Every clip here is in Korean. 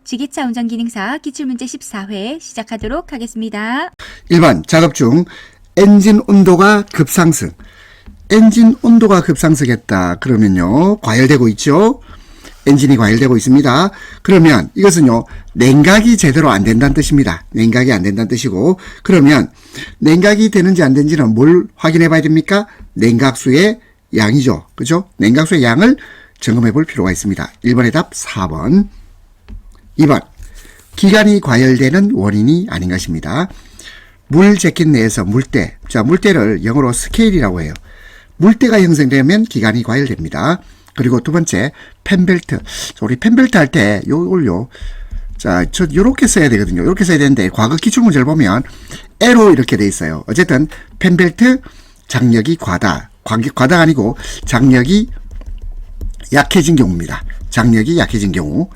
지게차 운전기능사 기출문제 14회 시작하도록 하겠습니다. 1번 작업 중 엔진 온도가 급상승. 엔진 온도가 급상승했다. 그러면요, 과열되고 있죠. 엔진이 과열되고 있습니다. 그러면 이것은요, 냉각이 제대로 안 된다는 뜻입니다. 냉각이 안 된다는 뜻이고, 그러면 냉각이 되는지 안 되는지는 뭘 확인해 봐야 됩니까? 냉각수의 양이죠. 그죠? 냉각수의 양을 점검해 볼 필요가 있습니다. 1번의 답 4번. 2번 기관이 과열되는 원인이 아닌 것입니다. 물 재킷 내에서 물때, 자, 물때를 영어로 스케일이라고 해요. 물때가 형성되면 기관이 과열됩니다. 그리고 두 번째, 펜벨트. 우리 펜벨트 할 때 요걸요, 자, 요렇게 써야 되거든요. 요렇게 써야 되는데 과거 기출문제를 보면 A로 이렇게 돼 있어요. 어쨌든 펜벨트 장력이 과다가 아니고 장력이 약해진 경우입니다. 장력이 약해진 경우.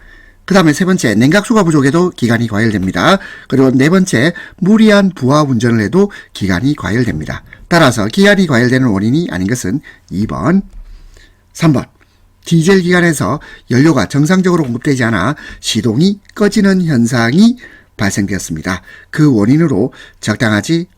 그 다음에 세 번째, 냉각수가 부족해도 기관이 과열됩니다. 그리고 네 번째, 무리한 부하 운전을 해도 기관이 과열됩니다. 따라서 기관이 과열되는 원인이 아닌 것은 2번. 3번, 디젤 기관에서 연료가 정상적으로 공급되지 않아 시동이 꺼지는 현상이 발생되었습니다. 그 원인으로 적합하지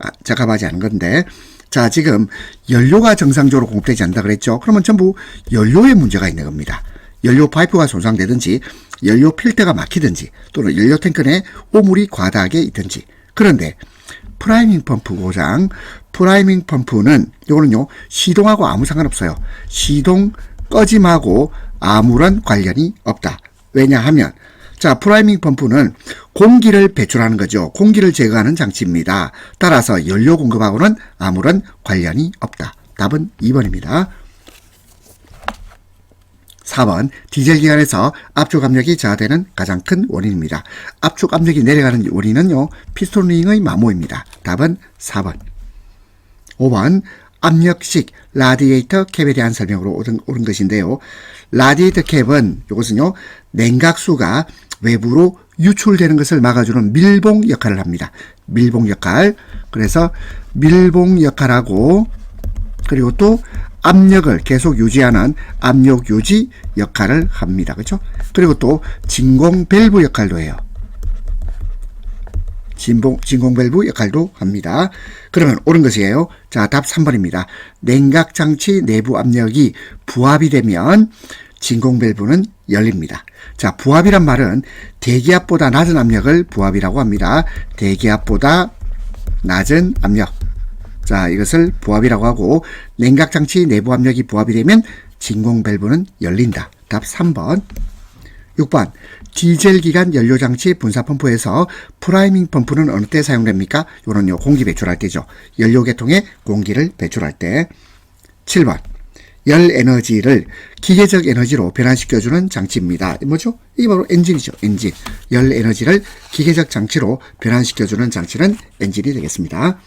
않은 건데, 자, 지금 연료가 정상적으로 공급되지 않는다 그랬죠. 그러면 전부 연료에 문제가 있는 겁니다. 연료 파이프가 손상되든지 연료 필터가 막히든지 또는 연료 탱크 내 오물이 과다하게 있든지. 그런데 프라이밍 펌프 고장, 프라이밍 펌프는 이거는요, 시동하고 아무 상관없어요. 시동 꺼짐하고 아무런 관련이 없다. 왜냐하면, 자, 프라이밍 펌프는 공기를 배출하는 거죠. 공기를 제거하는 장치입니다. 따라서 연료 공급하고는 아무런 관련이 없다. 답은 2번입니다. 4번, 디젤 기관에서 압축 압력이 저하되는 가장 큰 원인입니다. 압축 압력이 내려가는 원인은요, 피스토닝의 마모입니다. 답은 4번. 5번, 압력식 라디에이터 캡에 대한 설명으로 옳은 것인데요. 라디에이터 캡은 이것은요, 냉각수가 외부로 유출되는 것을 막아주는 밀봉 역할을 합니다. 밀봉 역할. 그래서 밀봉 역할하고, 그리고 또 압력을 계속 유지하는 압력 유지 역할을 합니다. 그렇죠? 그리고 또 진공 밸브 역할도 해요. 진공 밸브 역할도 합니다. 그러면 옳은 것이에요. 자, 답 3번입니다. 냉각 장치 내부 압력이 부합이 되면 진공 밸브는 열립니다. 자, 부합이란 말은 대기압보다 낮은 압력을 부합이라고 합니다. 대기압보다 낮은 압력. 자, 이것을 부합이라고 하고, 냉각장치 내부 압력이 부합이 되면 진공 밸브는 열린다. 답 3번. 6번, 디젤 기관 연료장치 분사 펌프에서 프라이밍 펌프는 어느 때 사용됩니까? 이거는요, 공기 배출할 때죠. 연료계통에 공기를 배출할 때. 7번, 열 에너지를 기계적 에너지로 변환시켜주는 장치입니다. 뭐죠? 이게 바로 엔진이죠. 엔진. 열 에너지를 기계적 장치로 변환시켜주는 장치는 엔진이 되겠습니다.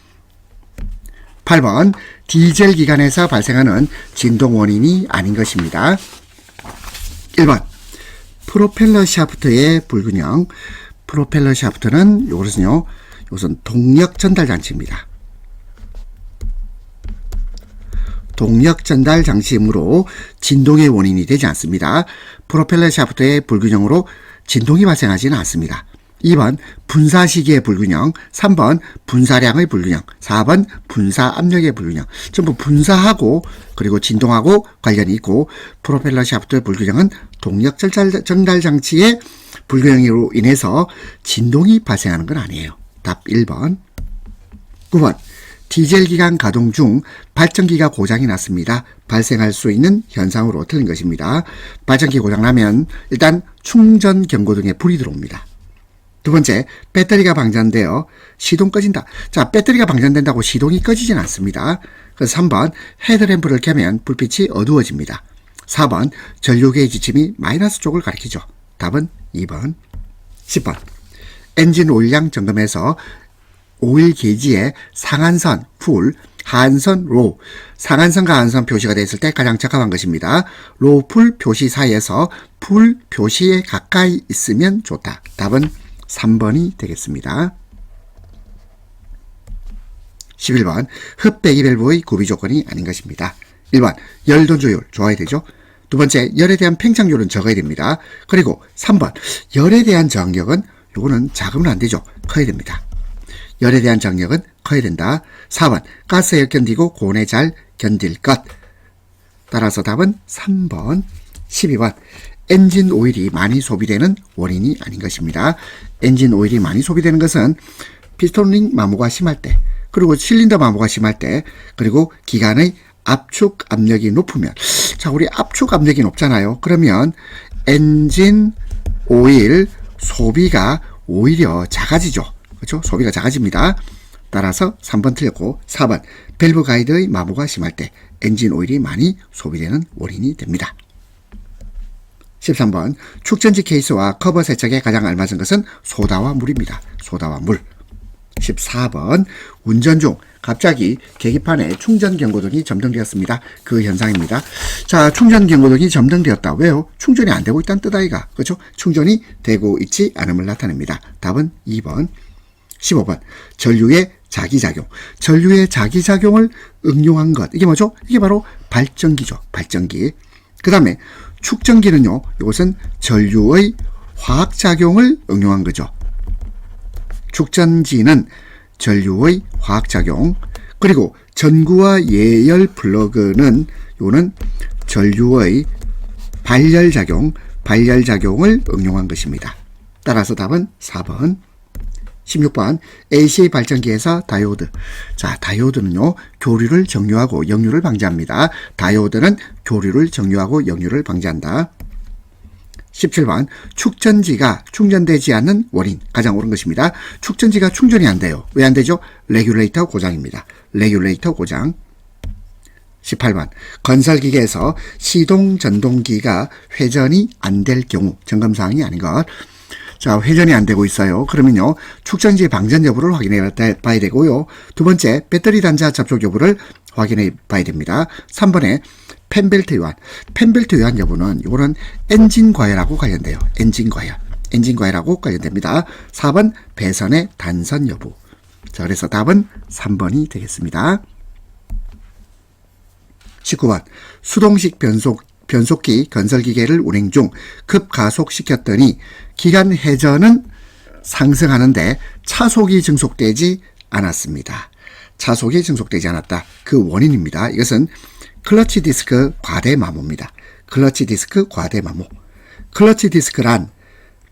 8번, 디젤 기관에서 발생하는 진동 원인이 아닌 것입니다. 1번, 프로펠러 샤프트의 불균형. 프로펠러 샤프트는 이것은 동력 전달 장치입니다. 동력 전달 장치이므로 진동의 원인이 되지 않습니다. 프로펠러 샤프트의 불균형으로 진동이 발생하지는 않습니다. 2번, 분사 시기의 불균형. 3번, 분사량의 불균형. 4번, 분사 압력의 불균형. 전부 분사하고 그리고 진동하고 관련이 있고, 프로펠러 샤프트의 불균형은 동력 전달 장치의 불균형으로 인해서 진동이 발생하는 건 아니에요. 답 1번. 9번, 디젤 기관 가동 중 발전기가 고장이 났습니다. 발생할 수 있는 현상으로 틀린 것입니다. 발전기 고장나면 일단 충전 경고등에 불이 들어옵니다. 두 번째, 배터리가 방전되어 시동 꺼진다. 자, 배터리가 방전된다고 시동이 꺼지진 않습니다. 그래서 3번, 헤드램프를 켜면 불빛이 어두워집니다. 4번, 전류계의 지침이 마이너스 쪽을 가리키죠. 답은 2번. 10번, 엔진 오일량 점검에서 오일 게이지의 상한선, 풀, 하한선, 로, 상한선과 하한선 표시가 됐을 때 가장 적합한 것입니다. 로, 풀 표시 사이에서 풀 표시에 가까이 있으면 좋다. 답은 3번이 되겠습니다. 11번, 흡배기 밸브의 구비 조건이 아닌 것입니다. 1번, 열도 조율 좋아야 되죠. 두 번째, 열에 대한 팽창률은 적어야 됩니다. 그리고 3번, 열에 대한 저항력은 요거는 작으면 안 되죠. 커야 됩니다. 열에 대한 저항력은 커야 된다. 4번, 가스에 견디고 고온에 잘 견딜 것. 따라서 답은 3번. 12번, 엔진 오일이 많이 소비되는 원인이 아닌 것입니다. 엔진 오일이 많이 소비되는 것은 피스톤링 마모가 심할 때, 그리고 실린더 마모가 심할 때, 그리고 기관의 압축 압력이 높으면, 자, 우리 압축 압력이 높잖아요. 그러면 엔진 오일 소비가 오히려 작아지죠. 그렇죠? 소비가 작아집니다. 따라서 3번 틀렸고, 4번, 밸브 가이드의 마모가 심할 때 엔진 오일이 많이 소비되는 원인이 됩니다. 13번, 축전지 케이스와 커버 세척에 가장 알맞은 것은 소다와 물입니다. 소다와 물. 14번, 운전 중 갑자기 계기판에 충전 경고등이 점등되었습니다. 그 현상입니다. 자, 충전 경고등이 점등되었다. 왜요? 충전이 안 되고 있다는 뜻 아이가. 그렇죠? 충전이 되고 있지 않음을 나타냅니다. 답은 2번. 15번, 전류의 자기작용. 전류의 자기작용을 응용한 것. 이게 뭐죠? 이게 바로 발전기죠. 발전기. 그 다음에 축전기는요, 이것은 전류의 화학작용을 응용한 거죠. 축전지는 전류의 화학작용, 그리고 전구와 예열 플러그는 요는 전류의 발열작용을 응용한 것입니다. 따라서 답은 4번. 16번, AC 발전기에서 다이오드. 자, 다이오드는요, 교류를 정류하고 역류를 방지합니다. 다이오드는 교류를 정류하고 역류를 방지한다. 17번, 축전지가 충전되지 않는 원인. 가장 옳은 것입니다. 축전지가 충전이 안 돼요. 왜 안 되죠? 레귤레이터 고장입니다. 레귤레이터 고장. 18번, 건설기계에서 시동 전동기가 회전이 안 될 경우. 점검사항이 아닌 것. 자, 회전이 안 되고 있어요. 그러면요, 축전지 방전 여부를 확인해 봐야 되고요. 두 번째, 배터리 단자 접촉 여부를 확인해 봐야 됩니다. 3번에 펜벨트 위완. 펜벨트 위완 여부는 이거는 엔진 과열하고 관련돼요. 엔진 과열하고 관련됩니다. 4번, 배선의 단선 여부. 자, 그래서 답은 3번이 되겠습니다. 19번, 수동식 변속기 건설기계를 운행 중 급가속시켰더니 기관 회전은 상승하는데 차속이 증속되지 않았습니다. 차속이 증속되지 않았다. 그 원인입니다. 이것은 클러치 디스크 과대 마모입니다. 클러치 디스크 과대 마모. 클러치 디스크란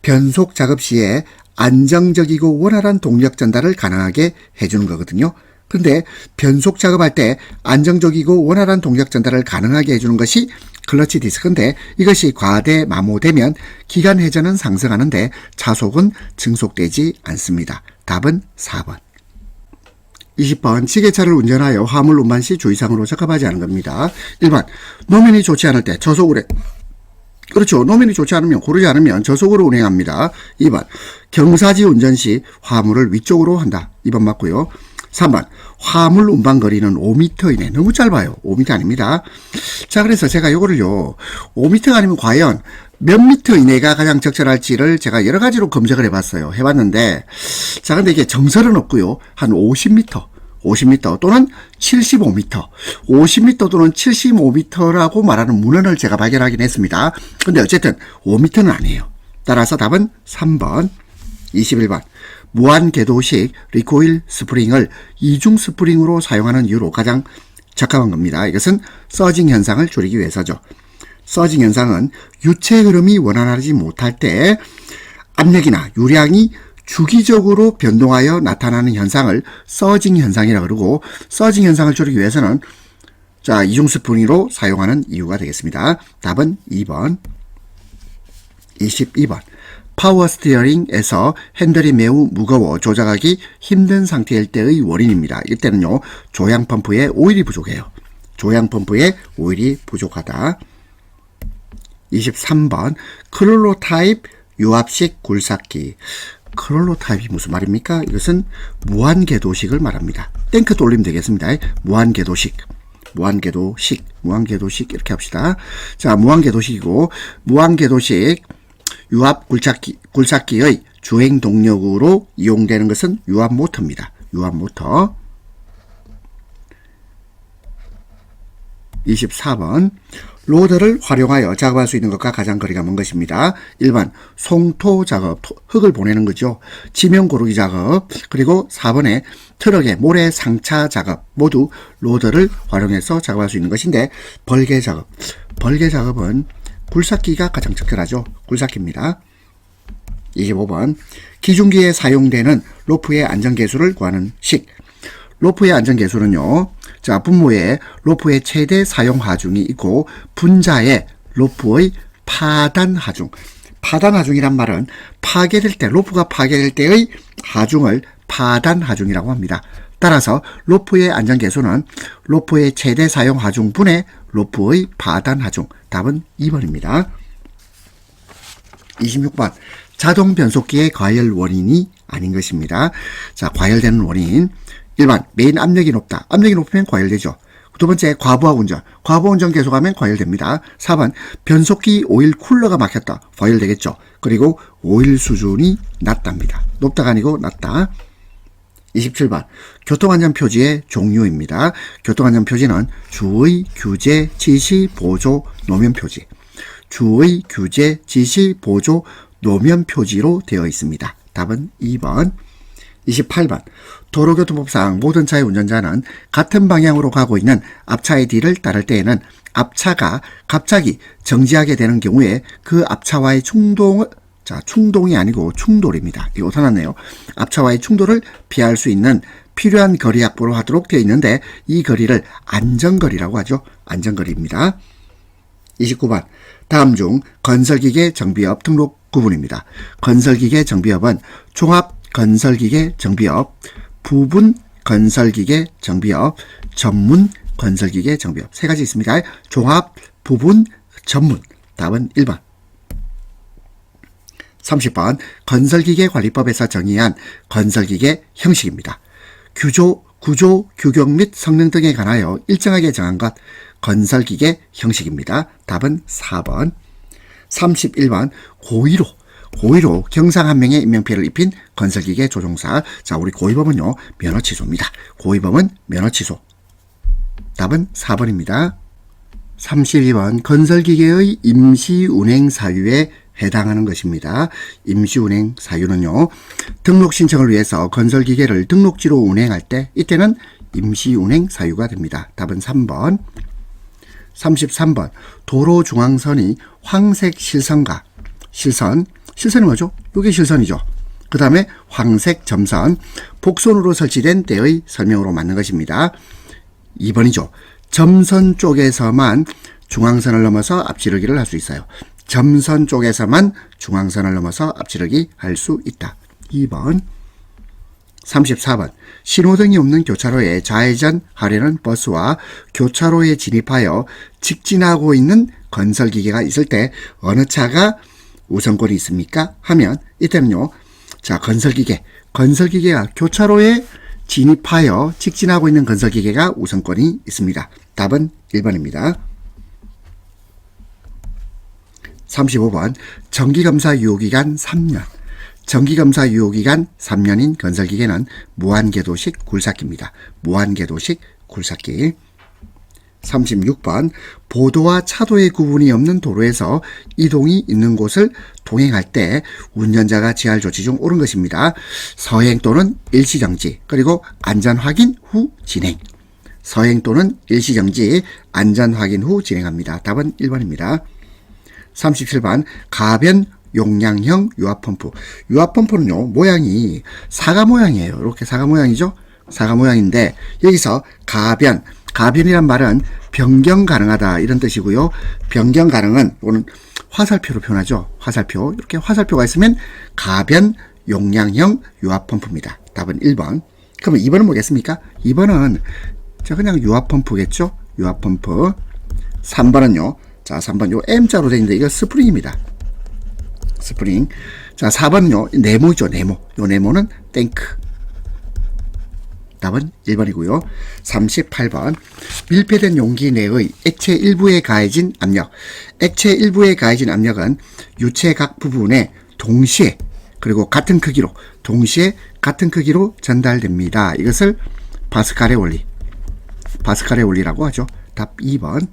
변속 작업 시에 안정적이고 원활한 동력 전달을 가능하게 해주는 거거든요. 근데 변속 작업할 때 안정적이고 원활한 동력 전달을 가능하게 해주는 것이 클러치 디스크인데, 이것이 과대 마모되면 기관 회전은 상승하는데 차속은 증속되지 않습니다. 답은 4번. 20번, 지게차를 운전하여 화물 운반 시 주의사항으로 적합하지 않은 겁니다. 1번, 노면이 좋지 않을 때 저속으로 그렇죠. 노면이 좋지 않으면, 고르지 않으면 저속으로 운행합니다. 2번, 경사지 운전 시 화물을 위쪽으로 한다. 2번 맞고요. 3번, 화물 운반 거리는 5m 이내. 너무 짧아요. 5m 아닙니다. 자, 그래서 제가 이거를요, 5m가 아니면 과연 몇 미터 이내가 가장 적절할지를 제가 여러 가지로 검색을 해봤어요. 해봤는데, 자, 근데 이게 정설은 없고요. 한 50m 또는 75m, 50m 또는 75m라고 말하는 문헌을 제가 발견하긴 했습니다. 근데 어쨌든 5m는 아니에요. 따라서 답은 3번. 21번, 무한궤도식 리코일 스프링을 이중 스프링으로 사용하는 이유로 가장 적합한 겁니다. 이것은 서징 현상을 줄이기 위해서죠. 서징 현상은 유체 흐름이 원활하지 못할 때 압력이나 유량이 주기적으로 변동하여 나타나는 현상을 서징 현상이라고 그러고, 서징 현상을 줄이기 위해서는 자, 이중 스프링으로 사용하는 이유가 되겠습니다. 답은 2번. 22번, 파워 스티어링에서 핸들이 매우 무거워 조작하기 힘든 상태일 때의 원인입니다. 이때는요, 조향 펌프에 오일이 부족해요. 조향 펌프에 오일이 부족하다. 23번, 크롤로 타입 유압식 굴삭기. 크롤로 타입이 무슨 말입니까? 이것은 무한궤도식을 말합니다. 탱크 돌리면 되겠습니다. 무한궤도식 이렇게 합시다. 자, 무한궤도식이고, 무한궤도식 유압 굴삭기의 주행 동력으로 이용되는 것은 유압 모터입니다. 유압 모터. 24번, 로더를 활용하여 작업할 수 있는 것과 가장 거리가 먼 것입니다. 1번 송토 작업, 흙을 보내는 거죠. 지면 고르기 작업, 그리고 4번에 트럭의 모래 상차 작업, 모두 로더를 활용해서 작업할 수 있는 것인데, 벌개 작업, 벌개 작업은 굴삭기가 가장 적절하죠. 굴삭기입니다. 25번 기중기에 사용되는 로프의 안전계수를 구하는 식. 로프의 안전계수는요, 자, 분모에 로프의 최대 사용 하중이 있고 분자에 로프의 파단 하중. 파단 하중이란 말은 파괴될 때, 로프가 파괴될 때의 하중을 파단 하중이라고 합니다. 따라서 로프의 안전계수는 로프의 최대 사용 하중 분의 로프의 파단 하중. 답은 2번입니다. 26번 자동 변속기의 과열 원인이 아닌 것입니다. 자, 과열되는 원인. 1번 메인 압력이 높다. 압력이 높으면 과열되죠. 두 번째 과부하 운전. 과부하 운전 계속하면 과열됩니다. 4번 변속기 오일 쿨러가 막혔다. 과열되겠죠. 그리고 오일 수준이 낮답니다. 높다가 아니고 낮다. 27번 교통안전 표지의 종류입니다. 교통안전 표지는 주의, 규제, 지시, 보조, 노면 표지. 주의, 규제, 지시, 보조, 노면 표지로 되어 있습니다. 답은 2번. 28번 도로교통법상 모든 차의 운전자는 같은 방향으로 가고 있는 앞차의 뒤를 따를 때에는 앞차가 갑자기 정지하게 되는 경우에 그 앞차와의 충동이 아니고 충돌입니다. 이거 어떠났네요. 앞차와의 충돌을 피할 수 있는 필요한 거리 확보를 하도록 되어 있는데, 이 거리를 안전거리라고 하죠. 안전거리입니다. 29번 다음 중 건설기계 정비업 등록 구분입니다. 건설기계 정비업은 종합 건설기계 정비업, 부분 건설기계 정비업, 전문 건설기계 정비업. 세 가지 있습니다. 종합, 부분, 전문. 답은 1번. 30번 건설기계 관리법에서 정의한 건설기계 형식입니다. 구조, 규격 및 성능 등에 관하여 일정하게 정한 것, 건설기계 형식입니다. 답은 4번. 31번 고의로 경상 한 명의 인명피해를 입힌 건설기계 조종사. 자, 우리 고의범은요, 면허 취소입니다. 고의범은 면허 취소. 답은 4번입니다. 32번 건설기계의 임시운행 사유에 해당하는 것입니다. 임시운행 사유는요, 등록 신청을 위해서 건설기계를 등록지로 운행할 때, 이때는 임시운행 사유가 됩니다. 답은 3번. 33번 도로 중앙선이 황색 실선과 실선이 뭐죠? 이게 실선이죠. 그 다음에 황색 점선, 복선으로 설치된 때의 설명으로 맞는 것입니다. 2번이죠. 점선 쪽에서만 중앙선을 넘어서 앞지르기를 할 수 있어요. 점선 쪽에서만 중앙선을 넘어서 앞지르기 할 수 있다. 2번. 34번 신호등이 없는 교차로에 좌회전하려는 버스와 교차로에 진입하여 직진하고 있는 건설기계가 있을 때 어느 차가 우선권이 있습니까? 하면 이때는요, 자, 건설기계가 교차로에 진입하여 직진하고 있는 건설기계가 우선권이 있습니다. 답은 1번입니다. 35번 정기검사 유효기간 3년. 정기검사 유효기간 3년인 건설기계는 무한궤도식 굴삭기입니다. 무한궤도식 굴삭기. 36번 보도와 차도의 구분이 없는 도로에서 이동이 있는 곳을 통행할 때 운전자가 취할 조치 중 옳은 것입니다. 서행 또는 일시정지, 그리고 안전확인 후 진행. 서행 또는 일시정지, 안전확인 후 진행합니다. 답은 1번입니다. 37번 가변 용량형 유압펌프. 유압펌프는요, 모양이 사과 모양이에요. 이렇게 사과 모양이죠. 사과 모양인데, 여기서 가변이란 말은 변경 가능하다, 이런 뜻이고요. 변경 가능은 또는 화살표로 표현하죠. 화살표. 이렇게 화살표가 있으면 가변 용량형 유압펌프입니다. 답은 1번. 그러면 2번은 뭐겠습니까? 2번은 그냥 유압펌프겠죠. 유압펌프. 3번은요. 자, 3번 요 M자로 되어 있는데 이거 스프링입니다. 스프링. 자, 4번은요. 네모죠. 네모. 요 네모는 탱크. 답은 1번이고요. 38번 밀폐된 용기 내의 액체 일부에 가해진 압력. 액체 일부에 가해진 압력은 유체 각 부분에 동시에 그리고 같은 크기로 전달됩니다. 이것을 파스칼의 원리라고 하죠. 답 2번.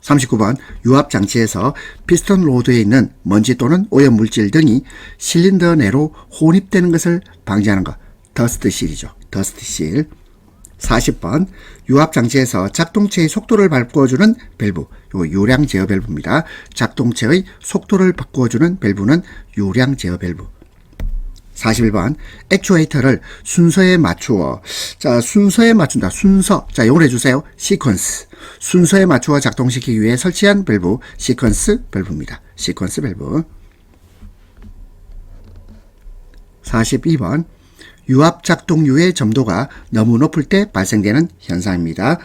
39번 유압장치에서 피스톤 로드에 있는 먼지 또는 오염물질 등이 실린더 내로 혼입되는 것을 방지하는 것. 더스트실이죠. 더스트실. 40번 유압장치에서 작동체의 속도를 바꿔주는 밸브. 요 유량 제어 밸브입니다. 작동체의 속도를 바꿔주는 밸브는 유량 제어 밸브. 41번 액추에이터를 순서에 맞추어. 자, 순서에 맞춘다. 순서. 자, 요걸 해주세요. 시퀀스. 순서에 맞추어 작동시키기 위해 설치한 밸브. 시퀀스 밸브입니다. 시퀀스 밸브. 42번 유압 작동유의 점도가 너무 높을 때 발생되는 현상입니다.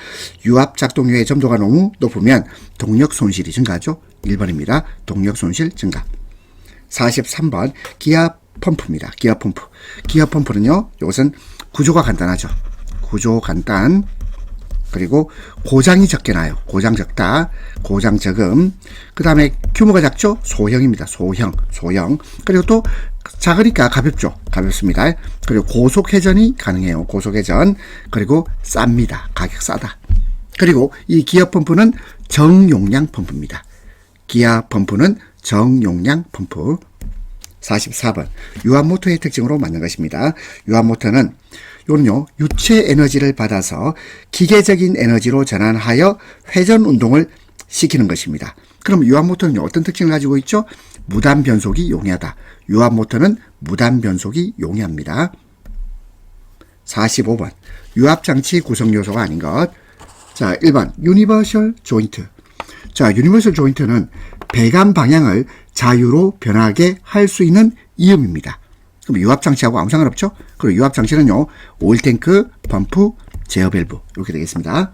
유압 작동유의 점도가 너무 높으면 동력 손실이 증가하죠. 1번입니다. 동력 손실 증가. 43번 기압 펌프입니다. 기압 펌프. 기압 펌프는요, 이것은 구조가 간단하죠. 구조 간단. 그리고 고장이 적게 나요. 고장 적다. 고장 적음. 그 다음에 규모가 작죠? 소형입니다. 소형. 그리고 또 작으니까 가볍죠. 가볍습니다. 그리고 고속회전이 가능해요. 고속회전. 그리고 쌉니다. 가격 싸다. 그리고 이 기압 펌프는 정용량 펌프입니다. 기압 펌프는 정용량 펌프. 44번 유압모터의 특징으로 맞는 것입니다. 유압모터는 요는요, 유체 에너지를 받아서 기계적인 에너지로 전환하여 회전 운동을 시키는 것입니다. 그럼 유압모터는 어떤 특징을 가지고 있죠? 무단 변속이 용이하다. 유압모터는 무단 변속이 용이합니다. 45번 유압장치 구성요소가 아닌 것. 자, 1번 유니버셜 조인트. 자, 유니버셜 조인트는 배관 방향을 자유로 변하게 할 수 있는 이음입니다. 그럼 유압장치하고 아무 상관없죠? 그리고 유압장치는요, 오일탱크, 펌프, 제어 밸브 이렇게 되겠습니다.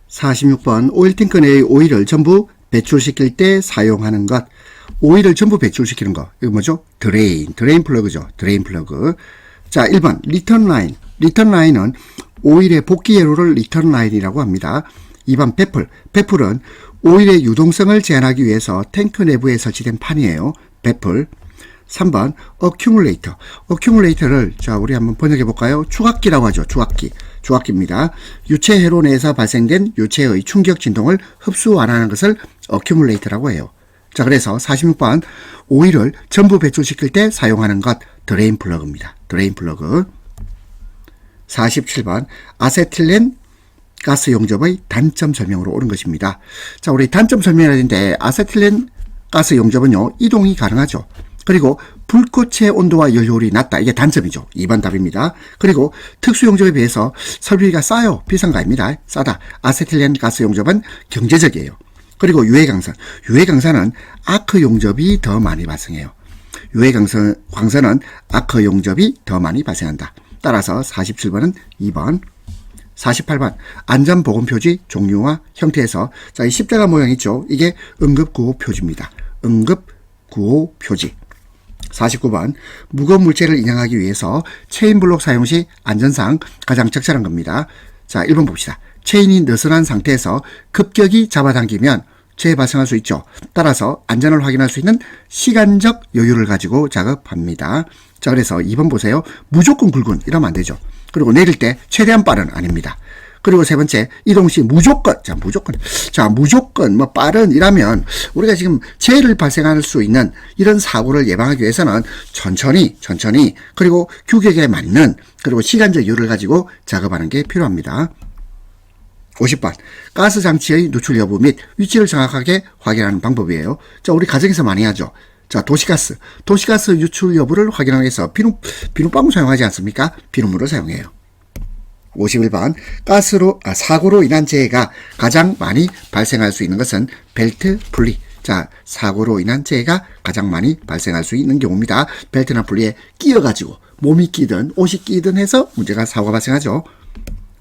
46번 오일탱크 내의 오일을 전부 배출시킬 때 사용하는 것. 오일을 전부 배출시키는 거. 이거 뭐죠? 드레인 플러그죠. 드레인 플러그. 자, 1번 리턴 라인. 리턴 라인은 오일의 복귀 회로를 리턴 라인이라고 합니다. 2번 배풀. 배풀은 오일의 유동성을 제한하기 위해서 탱크 내부에 설치된 판이에요. 배풀. 3번 어큐뮬레이터. 어큐뮬레이터를 자, 우리 한번 번역해 볼까요? 추각기라고 하죠. 추각기입니다. 유체 회로 내에서 발생된 유체의 충격 진동을 흡수 완화하는 것을 어큐뮬레이터라고 해요. 자, 그래서 46번 오일을 전부 배출시킬 때 사용하는 것. 드레인 플러그입니다. 드레인 플러그. 47번 아세틸렌 가스 용접의 단점 설명으로 옳은 것입니다. 자, 우리 단점 설명해야 되는데 아세틸렌 가스 용접은요, 이동이 가능하죠. 그리고 불꽃의 온도와 연료율이 낮다. 이게 단점이죠. 2번 답입니다. 그리고 특수 용접에 비해서 설비가 싸요. 비싼 거 아닙니다. 싸다. 아세틸렌 가스 용접은 경제적이에요. 그리고 유해광선. 유해광선은 아크 용접이 더 많이 발생해요. 유해광선은 아크 용접이 더 많이 발생한다. 따라서 47번은 2번. 48번 안전보건표지 종류와 형태에서 자, 이 십자가 모양 있죠. 이게 응급구호표지입니다. 응급구호표지. 49번 무거운 물체를 인양하기 위해서 체인블록 사용 시 안전상 가장 적절한 겁니다. 자, 1번 봅시다. 체인이 느슨한 상태에서 급격히 잡아당기면 재해 발생할 수 있죠. 따라서 안전을 확인할 수 있는 시간적 여유를 가지고 작업합니다. 자, 그래서 2번 보세요. 무조건 굵은 이러면 안 되죠. 그리고 내릴 때 최대한 빠른 아닙니다. 그리고 세 번째, 이동 시 무조건 뭐 빠른 이라면 우리가 지금 재해를 발생할 수 있는 이런 사고를 예방하기 위해서는 천천히 그리고 규격에 맞는 그리고 시간적 여유를 가지고 작업하는 게 필요합니다. 50번 가스 장치의 누출 여부 및 위치를 정확하게 확인하는 방법이에요. 자, 우리 가정에서 많이 하죠. 자, 도시가스 유출 여부를 확인하기 위해서 비누방울 사용하지 않습니까? 비누물을 사용해요. 51번 사고로 인한 재해가 가장 많이 발생할 수 있는 것은 벨트 분리. 자, 사고로 인한 재해가 가장 많이 발생할 수 있는 경우입니다. 벨트나 분리에 끼어가지고 몸이 끼든 옷이 끼든 해서 사고가 발생하죠.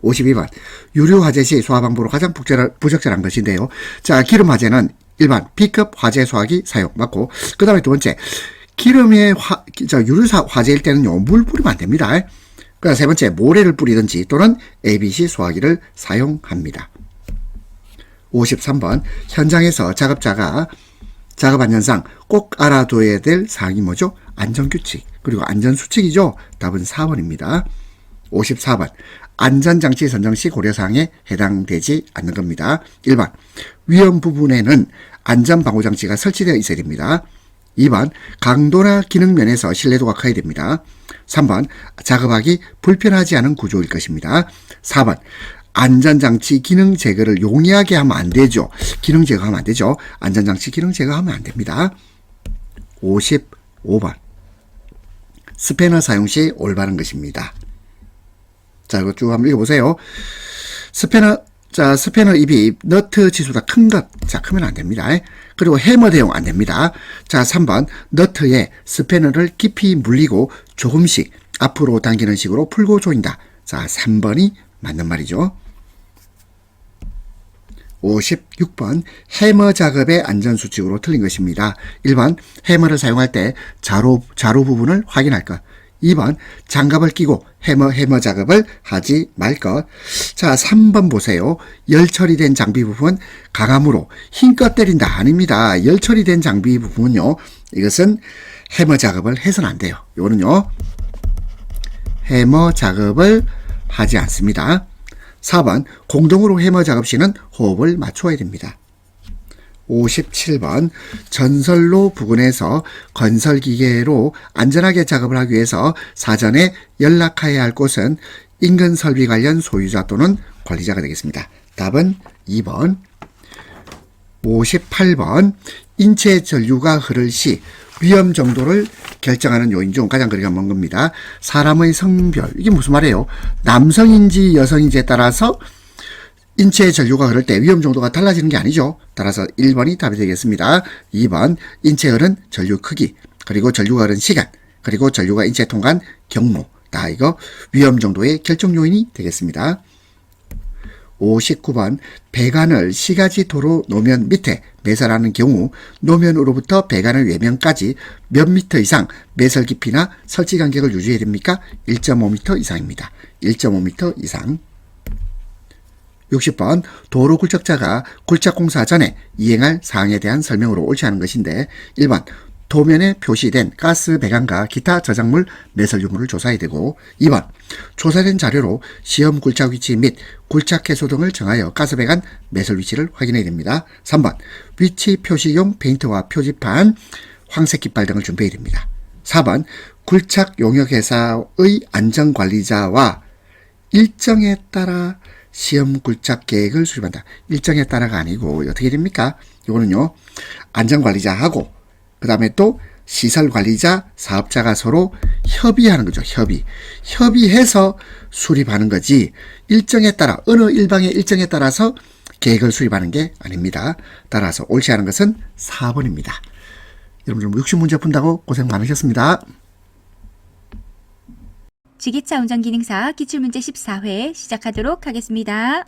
52번 유류 화재 시 소화 방법으로 가장 부적절한 것인데요. 자, 기름 화재는 1번 B급 화재 소화기 사용 맞고, 그 다음에 두 번째 기름의 유류 화재일 때는요, 물 뿌리면 안 됩니다. 그다음 세 번째 모래를 뿌리든지 또는 ABC 소화기를 사용합니다. 53번 현장에서 작업자가 작업한 현상 꼭 알아둬야 될 사항이 뭐죠? 안전규칙 그리고 안전수칙이죠. 답은 4번입니다. 54번 안전장치 선정 시 고려사항에 해당되지 않는 겁니다. 1번 위험 부분에는 안전방호장치가 설치되어 있어야 됩니다. 2번 강도나 기능 면에서 신뢰도가 커야 됩니다. 3번 작업하기 불편하지 않은 구조일 것입니다. 4번 안전장치 기능 제거를 용이하게 하면 안 되죠. 기능 제거하면 안 되죠. 안전장치 기능 제거하면 안 됩니다. 55번 스패너 사용 시 올바른 것입니다. 자, 이거 쭉 한번 읽어보세요. 스패너 입이 너트 치수보다 큰 것. 자, 크면 안 됩니다. 그리고 해머 대용 안 됩니다. 자, 3번 너트에 스패너를 깊이 물리고 조금씩 앞으로 당기는 식으로 풀고 조인다. 자, 3번이 맞는 말이죠. 56번 해머 작업의 안전수칙으로 틀린 것입니다. 1번 해머를 사용할 때 자로 부분을 확인할 것. 2번 장갑을 끼고 해머 작업을 하지 말 것. 자, 3번 보세요. 열 처리된 장비 부분 강함으로 힘껏 때린다. 아닙니다. 열 처리된 장비 부분은요. 이것은 해머 작업을 해서는 안 돼요. 이거는요. 해머 작업을 하지 않습니다. 4번 공동으로 해머 작업 시는 호흡을 맞춰야 됩니다. 57번 전선로 부근에서 건설기계로 안전하게 작업을 하기 위해서 사전에 연락해야 할 곳은 인근 설비 관련 소유자 또는 관리자가 되겠습니다. 답은 2번. 58번 인체 전류가 흐를 시 위험 정도를 결정하는 요인 중 가장 거리가 먼 겁니다. 사람의 성별, 이게 무슨 말이에요? 남성인지 여성인지에 따라서 인체 전류가 흐를 때 위험 정도가 달라지는 게 아니죠. 따라서 1번이 답이 되겠습니다. 2번 인체 흐른 전류 크기, 그리고 전류가 흐른 시간, 그리고 전류가 인체 통과한 경로, 다 이거 위험 정도의 결정 요인이 되겠습니다. 59번 배관을 시가지 도로 노면 밑에 매설하는 경우 노면으로부터 배관의 외면까지 몇 미터 이상 매설 깊이나 설치 간격을 유지해야 됩니까? 1.5m 이상입니다. 1.5m 이상. 60번 도로 굴착자가 굴착 공사 전에 이행할 사항에 대한 설명으로 옳지 않은 것인데 1번 도면에 표시된 가스 배관과 기타 저작물 매설 유무를 조사해야 되고 2번 조사된 자료로 시험 굴착 위치 및 굴착 해소 등을 정하여 가스 배관 매설 위치를 확인해야 됩니다. 3번 위치 표시용 페인트와 표지판, 황색 깃발 등을 준비해야 됩니다. 4번 굴착 용역 회사의 안전관리자와 일정에 따라 시험 굴착 계획을 수립한다. 일정에 따라가 아니고 어떻게 됩니까? 이거는요. 안전관리자하고 그 다음에 또 시설관리자, 사업자가 서로 협의하는 거죠. 협의해서 수립하는 거지 일정에 따라 어느 일방의 일정에 따라서 계획을 수립하는 게 아닙니다. 따라서 옳지 않은 것은 4번입니다. 여러분들 60문제 푼다고 고생 많으셨습니다. 지게차 운전기능사 기출문제 14회 시작하도록 하겠습니다.